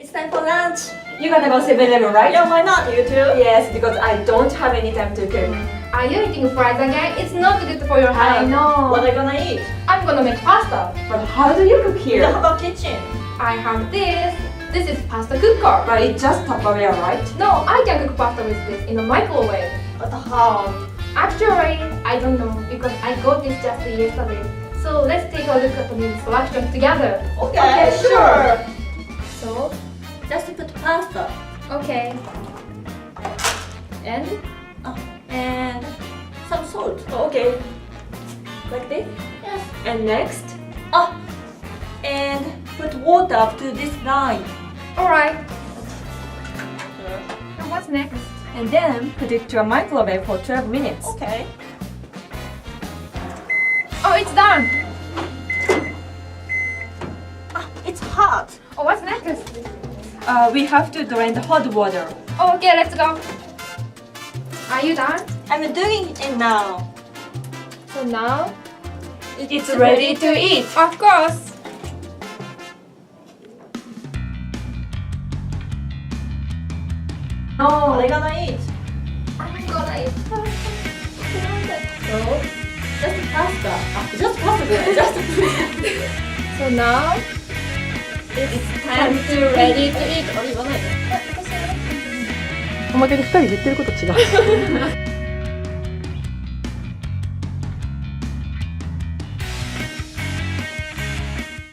It's time for lunch. You gotta go 7-Eleven, right? Yeah, why not? You too? Yes, because I don't have any time to cook. Are you eating fries again? It's not good for your I health. know. What are you gonna eat? I'm gonna make pasta. But how do you cook In here? the hot kitchen. I have this. This is pasta cooker. But it's just Tupperware, right? No, I can cook pasta with this in a microwave. But how? Actually, I don't know because I got this just yesterday. So let's take a look at the instructions together. Okay, sure. So, Just put pasta okay. And and some salt. Okay. Like this? Yes. And next? And put water up to this line. alright. And what's next? And then put it to a microwave for 12 minutes. Okay. Oh, it's done. It's hot. Oh, what's next? We have to drain the hot water. Oh, okay, let's go. Are you done? I'm doing it now. So now, It's ready to eat. of course. What are No. you gonna eat? I'm gonna eat pasta. So, just pasta. Just pasta. Just So now, it's time to ready to eat. あれ言わないで。おまけで2人言ってること違う。